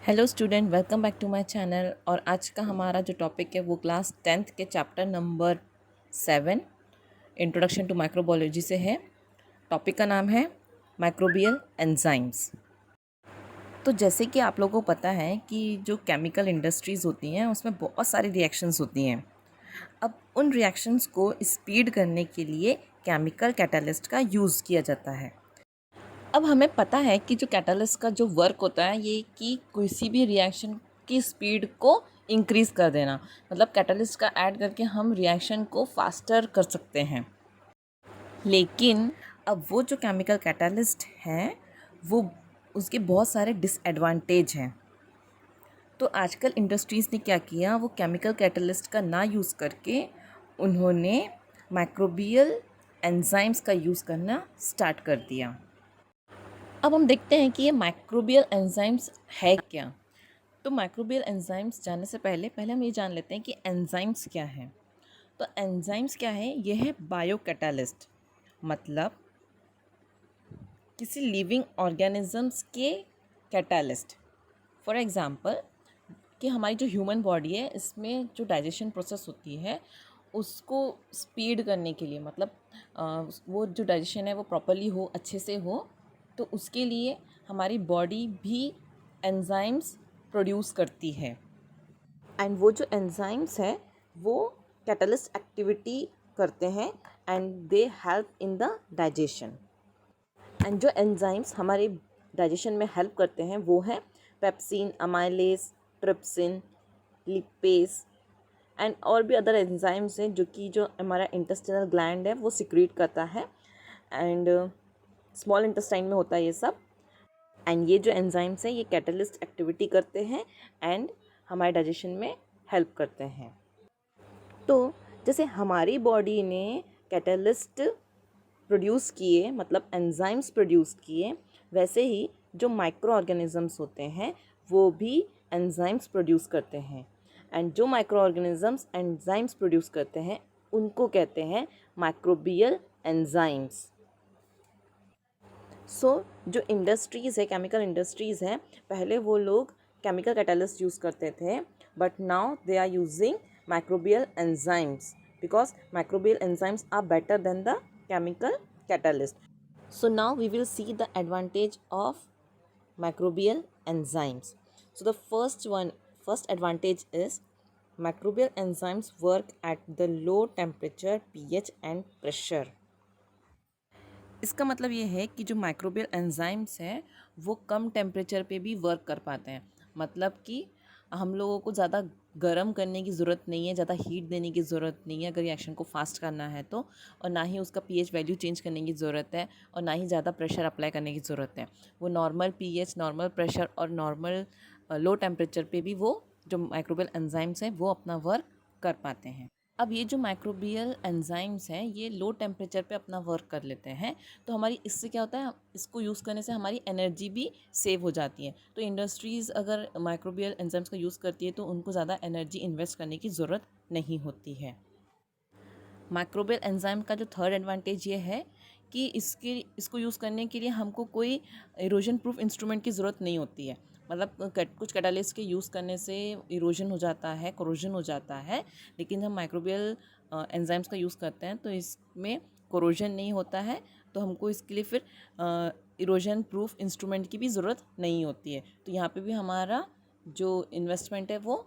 Hello student, welcome back to my channel. और आज का हमारा जो टॉपिक है वो क्लास 10th के chapter number 7 introduction to microbiology से है। टॉपिक का नाम है माइक्रोबियल एंजाइम्स। तो जैसे कि आप लोगों को पता है कि जो केमिकल इंडस्ट्रीज़ होती हैं उसमें बहुत सारी रिएक्शंस होती हैं। अब उन रिएक्शंस को स्पीड करने के लिए केमिकल कैटालिस्ट का यूज़ किया जाता है। अब हमें पता है कि जो कैटालिस्ट का जो वर्क होता है ये कि किसी भी रिएक्शन की स्पीड को इंक्रीज़ कर देना, मतलब कैटालिस्ट का ऐड करके हम रिएक्शन को फास्टर कर सकते हैं। लेकिन अब वो जो केमिकल कैटालिस्ट हैं वो उसके बहुत सारे डिसएडवांटेज हैं। तो आजकल इंडस्ट्रीज़ ने क्या किया, वो केमिकल कैटालिस्ट का ना यूज़ करके उन्होंने माइक्रोबियल एंजाइम्स का यूज़ करना स्टार्ट कर दिया। अब हम देखते हैं कि ये माइक्रोबियल एंजाइम्स है क्या। तो माइक्रोबियल एंजाइम्स जानने से पहले हम ये जान लेते हैं कि एंजाइम्स क्या है। तो एंजाइम्स क्या है, ये है बायो कैटालिस्ट, मतलब किसी लिविंग ऑर्गेनिजम्स के कैटालिस्ट। फॉर एग्जांपल कि हमारी जो ह्यूमन बॉडी है इसमें जो डाइजेशन प्रोसेस होती है उसको स्पीड करने के लिए, मतलब वो जो डाइजेशन है वो प्रॉपरली हो, अच्छे से हो, तो उसके लिए हमारी बॉडी भी एंजाइम्स प्रोड्यूस करती है। एंड वो जो एंजाइम्स है वो कैटलिस्ट एक्टिविटी करते हैं and they help in the digestion. And जो एंजाइम्स हमारे डाइजेशन में हेल्प करते हैं वो हैं pepsin, amylase, trypsin, lipase and और भी अदर एंजाइम्स हैं जो कि जो हमारा इंटेस्टिनल ग्लैंड है वो सिक्रीट करता है। एंड स्मॉल इंटेस्टाइन में होता है ये सब। एंड ये जो एंजाइम्स हैं ये कैटलिस्ट एक्टिविटी करते हैं एंड हमारे डाइजेशन में हेल्प करते हैं। तो जैसे हमारी बॉडी ने कैटलिस्ट प्रोड्यूस किए, मतलब एंजाइम्स प्रोड्यूस किए, वैसे ही जो माइक्रो ऑर्गेनिजम्स होते हैं वो भी एंजाइम्स प्रोड्यूस करते हैं। एंड जो माइक्रो ऑर्गेनिजम्स एंजाइम्स प्रोड्यूस करते हैं उनको कहते हैं माइक्रोबियल एंजाइम्स। जो इंडस्ट्रीज़ है, केमिकल इंडस्ट्रीज़ हैं, पहले वो लोग केमिकल कैटालिस्ट यूज़ करते थे, but now they are using microbial enzymes because microbial enzymes are better than the chemical catalyst. So now we will see the advantage of microbial enzymes. So the first advantage is microbial enzymes work at the low temperature, pH and pressure. इसका मतलब ये है कि जो microbial enzymes हैं वो कम temperature पे भी वर्क कर पाते हैं, मतलब कि हम लोगों को ज़्यादा गर्म करने की ज़रूरत नहीं है, ज़्यादा हीट देने की ज़रूरत नहीं है अगर रिएक्शन को फास्ट करना है तो, और ना ही उसका पीएच वैल्यू चेंज करने की ज़रूरत है, और ना ही ज़्यादा प्रेशर अप्लाई करने की ज़रूरत है। वो नॉर्मल पीएच, नॉर्मल प्रेशर और नॉर्मल लो टेम्परेचर पे भी वो जो माइक्रोबियल एंजाइम्स हैं वो अपना वर्क कर पाते हैं। अब ये जो माइक्रोबियल एंजाइम्स हैं ये लो टेम्परेचर पे अपना वर्क कर लेते हैं, तो हमारी इससे क्या होता है, इसको यूज़ करने से हमारी एनर्जी भी सेव हो जाती है। तो इंडस्ट्रीज़ अगर माइक्रोबियल एंजाइम्स का यूज़ करती है तो उनको ज़्यादा एनर्जी इन्वेस्ट करने की ज़रूरत नहीं होती है। माइक्रोबियल एंजाइम का जो थर्ड एडवांटेज ये है कि इसको यूज़ करने के लिए हमको कोई इरोजन प्रूफ इंस्ट्रूमेंट की ज़रूरत नहीं होती है। मतलब कुछ कैटालिस्ट के यूज़ करने से इरोजन हो जाता है, कोरोजन हो जाता है, लेकिन हम माइक्रोबियल एंजाइम्स का यूज़ करते हैं तो इसमें कोरोजन नहीं होता है, तो हमको इसके लिए फिर इरोजन प्रूफ इंस्ट्रूमेंट की भी ज़रूरत नहीं होती है। तो यहाँ पे भी हमारा जो इन्वेस्टमेंट है वो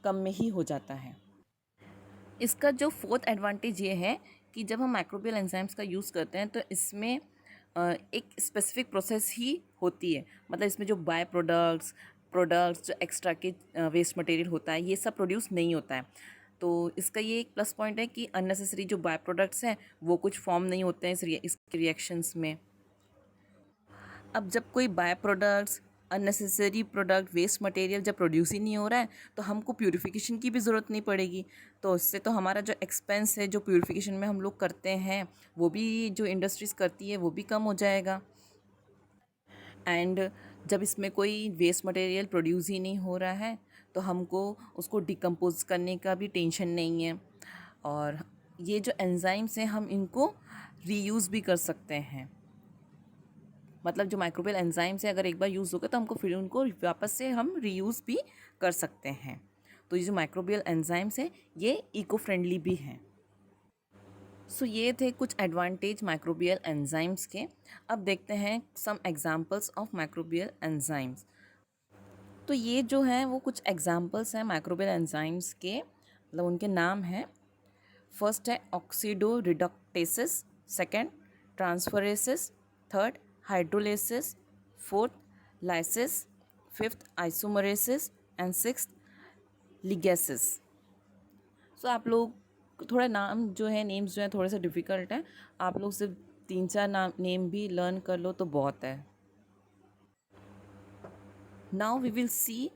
कम में ही हो जाता है। इसका जो फोर्थ एडवांटेज ये है कि जब हम माइक्रोबियल एंजाइम्स का यूज़ करते हैं तो इसमें एक स्पेसिफिक प्रोसेस ही होती है, मतलब इसमें जो बाय प्रोडक्ट्स जो एक्स्ट्रा के वेस्ट मटेरियल होता है ये सब प्रोड्यूस नहीं होता है। तो इसका ये एक प्लस पॉइंट है कि अननेसेसरी जो बाय प्रोडक्ट्स हैं वो कुछ फॉर्म नहीं होते हैं इस रिएक्शंस में। अब जब कोई by products, unnecessary product, waste material जब प्रोड्यूस ही नहीं हो रहा है तो हमको प्यूरिफिकेशन की भी ज़रूरत नहीं पड़ेगी। तो इससे तो हमारा जो एक्सपेंस है जो प्यूरिफिकेशन में हम लोग करते हैं वो भी जो इंडस्ट्रीज़ करती है वो भी कम हो जाएगा। एंड जब इसमें कोई वेस्ट मटेरियल प्रोड्यूस ही नहीं हो रहा है तो हमको उसको डिकम्पोज करने का भी टेंशन नहीं है, और ये जो एंजाइम्स हैं हम इनको रीयूज़ भी कर सकते हैं। मतलब जो माइक्रोबियल एंजाइम्स है अगर एक बार यूज़ हो गए तो हमको फिर उनको वापस से हम रीयूज़ भी कर सकते हैं। तो ये जो माइक्रोबियल एंजाइम्स है ये इको फ्रेंडली भी हैं। सो ये थे कुछ एडवांटेज माइक्रोबियल एंजाइम्स के। अब देखते हैं some examples of microbial enzymes. तो ये जो हैं वो कुछ एग्जांपल्स हैं माइक्रोबियल एंजाइम्स के, मतलब उनके नाम हैं। फर्स्ट है ऑक्सीडो रिडक्टेसिस, second transferases, third hydrolysis, fourth lysis, fifth isomerases and sixth ligases. So आप लोग थोड़ा नाम जो है नेम्स जो है थोड़े से डिफ़िकल्ट हैं, आप लोग सिर्फ 3-4 नाम नेम भी लर्न कर लो तो बहुत है। Now we will see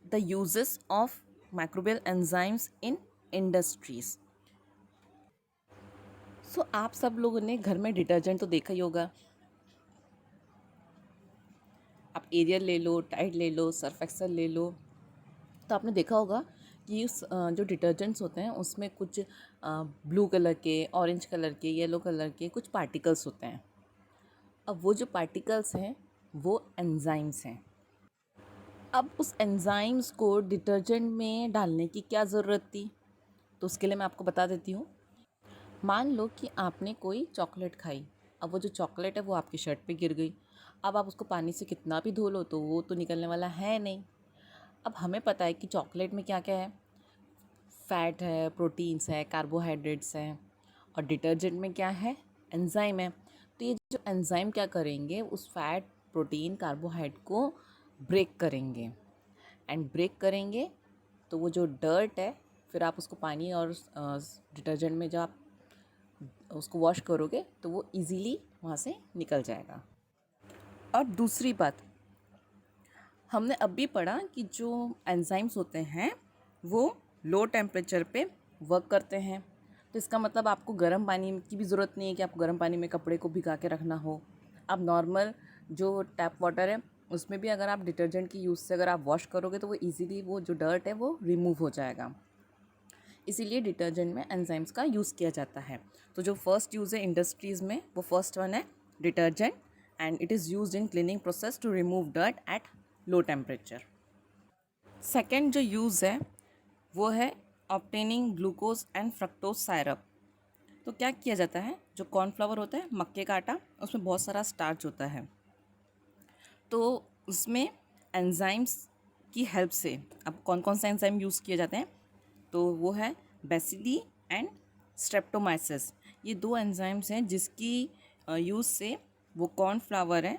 the uses of microbial enzymes in industries. So आप सब लोगों ने घर में डिटर्जेंट तो देखा ही होगा। आप एरियल ले लो, टाइड ले लो, सर्फ एक्सेल ले लो, तो आपने देखा होगा कि जो डिटर्जेंट्स होते हैं उसमें कुछ ब्लू कलर के, ऑरेंज कलर के, येलो कलर के कुछ पार्टिकल्स होते हैं। अब वो जो पार्टिकल्स हैं वो एंजाइम्स हैं। अब उस एंजाइम्स को डिटर्जेंट में डालने की क्या ज़रूरत थी, तो उसके लिए मैं आपको बता देती हूँ। मान लो कि आपने कोई चॉकलेट खाई, अब वो जो चॉकलेट है वो आपकी शर्ट पे गिर गई। अब आप उसको पानी से कितना भी धो लो तो वो तो निकलने वाला है नहीं। अब हमें पता है कि चॉकलेट में क्या क्या है, फैट है, प्रोटीन्स है, कार्बोहाइड्रेट्स हैं, और डिटर्जेंट में क्या है, एंजाइम है। तो ये जो एंजाइम क्या करेंगे, उस फैट, प्रोटीन, कार्बोहाइड्रेट को ब्रेक करेंगे, एंड ब्रेक करेंगे तो वो जो डर्ट है फिर आप उसको पानी और डिटर्जेंट में जब आप उसको वॉश करोगे तो वो इजीली वहाँ से निकल जाएगा। और दूसरी बात, हमने अभी पढ़ा कि जो एंजाइम्स होते हैं वो लो टेम्परेचर पे वर्क करते हैं। तो इसका मतलब आपको गर्म पानी की भी ज़रूरत नहीं है कि आपको गर्म पानी में कपड़े को भिगा के रखना हो। आप नॉर्मल जो टैप वाटर है उसमें भी अगर आप डिटर्जेंट की यूज़ से अगर आप वॉश करोगे तो वो इजीली वो जो डर्ट है वो रिमूव हो जाएगा। इसीलिए डिटर्जेंट में एंजाइम्स का यूज़ किया जाता है। तो जो फर्स्ट यूज़ है इंडस्ट्रीज़ में वो फर्स्ट वन है detergent, and it is used in cleaning process to remove dirt at low temperature. Second जो यूज़ है वो है obtaining glucose and fructose syrup. तो क्या किया जाता है, जो कॉर्नफ्लावर होता है, मक्के का आटा, उसमें बहुत सारा स्टार्च होता है। तो उसमें एंजाइम्स की हेल्प से, अब कौन कौन सा एंजाइम यूज़ किए जाते हैं, तो वो है बेसिली एंड स्ट्रेप्टोमाइसिस। ये दो एंजाइम्स हैं जिसकी यूज़ से वो कॉर्नफ्लावर है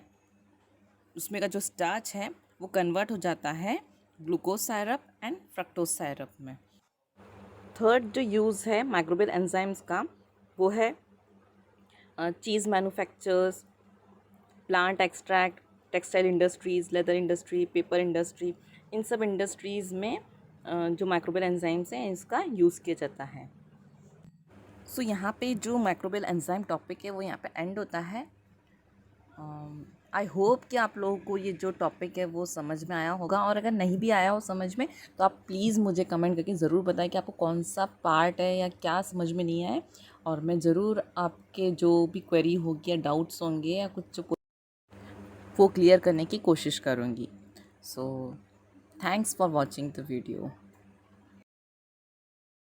उसमें का जो स्टार्च है वो कन्वर्ट हो जाता है ग्लूकोज सायरप एंड फ्रक्टोज सायरप में। थर्ड जो यूज़ है माइक्रोबियल एंजाइम्स का वो है चीज़ manufactures, plant extract, textile industries, leather industry, paper industry, इन सब इंडस्ट्रीज़ में जो माइक्रोबियल एंजाइम्स हैं इसका यूज़ किया जाता है। सो यहाँ पे जो माइक्रोबियल एंजाइम टॉपिक है वो यहाँ पे एंड होता है। आई होप कि आप लोगों को ये जो टॉपिक है वो समझ में आया होगा, और अगर नहीं भी आया हो समझ में तो आप प्लीज़ मुझे कमेंट करके ज़रूर बताएं कि आपको कौन सा पार्ट है या क्या समझ में नहीं आया, और मैं ज़रूर आपके जो भी क्वेरी होगी या डाउट्स होंगे या कुछ वो क्लियर करने की कोशिश करूँगी। So thanks for watching the video.